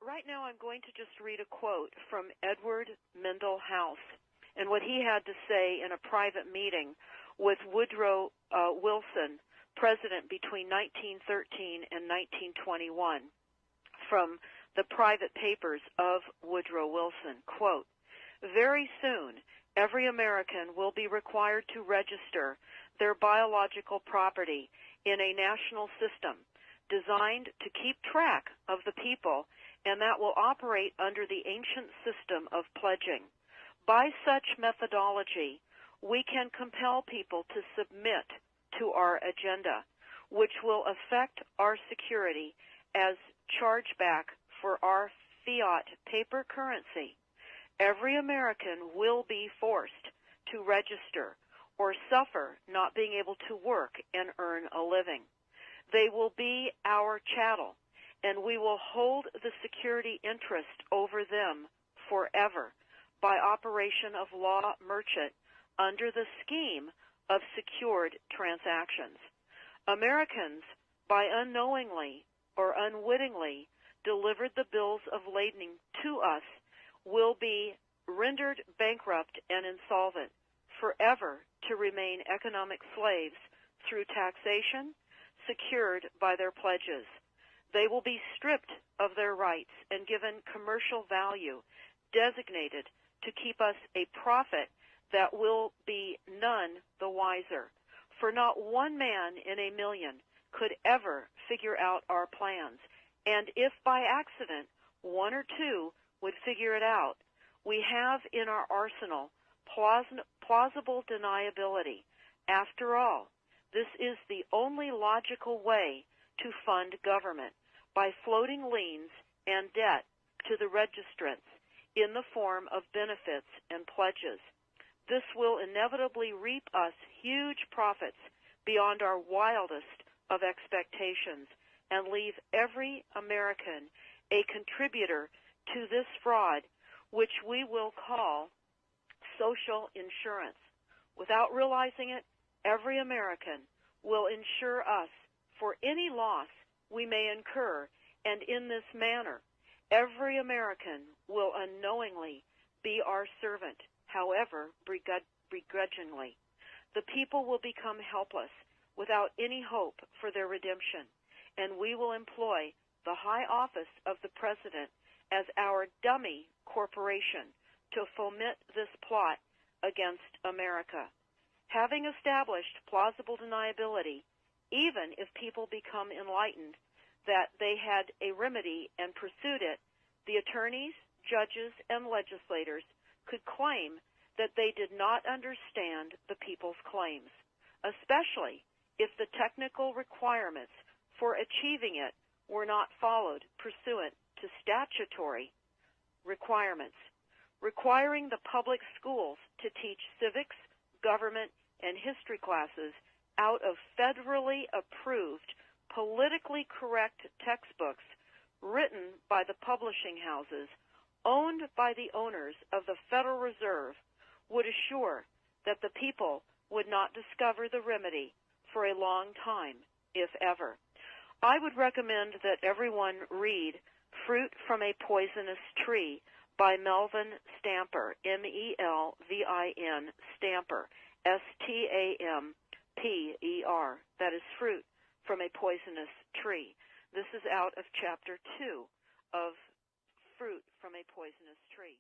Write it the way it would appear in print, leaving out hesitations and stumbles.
right now I'm going to just read a quote from Edward Mendell House and what he had to say in a private meeting with Woodrow Wilson, president between 1913 and 1921, from the private papers of Woodrow Wilson. Quote, "Very soon, every American will be required to register their biological property in a national system designed to keep track of the people, and that will operate under the ancient system of pledging. By such methodology, we can compel people to submit to our agenda, which will affect our security as chargeback for our fiat paper currency. Every American will be forced to register or suffer not being able to work and earn a living. They will be our chattel, and we will hold the security interest over them forever by operation of law merchant under the scheme of secured transactions. Americans, by unknowingly or unwittingly delivered the bills of lading to us, will be rendered bankrupt and insolvent, forever to remain economic slaves through taxation secured by their pledges. They will be stripped of their rights and given commercial value, designated to keep us a profit that will be none the wiser. For not one man in a million could ever figure out our plans, and if by accident one or two would figure it out, we have in our arsenal plausible deniability. After all, this is the only logical way to fund government, by floating liens and debt to the registrants in the form of benefits and pledges. This will inevitably reap us huge profits beyond our wildest of expectations and leave every American a contributor to this fraud, which we will call social insurance. Without realizing it, every American will insure us for any loss we may incur, and in this manner, every American will unknowingly be our servant, however begrudgingly. The people will become helpless, without any hope for their redemption, and we will employ the high office of the President as our dummy corporation to foment this plot against America. Having established plausible deniability, even if people become enlightened that they had a remedy and pursued it, the attorneys, judges, and legislators could claim that they did not understand the people's claims, especially if the technical requirements for achieving it were not followed pursuant to statutory requirements, requiring the public schools to teach civics, government, and history classes out of federally approved, politically correct textbooks written by the publishing houses owned by the owners of the Federal Reserve would assure that the people would not discover the remedy for a long time, if ever. I would recommend that everyone read Fruit from a Poisonous Tree by Melvin Stamper, M-E-L-V-I-N, Stamper, S-T-A-M-P-E-R. That is Fruit from a Poisonous Tree. This is out of Chapter 2 of Fruit from a Poisonous Tree.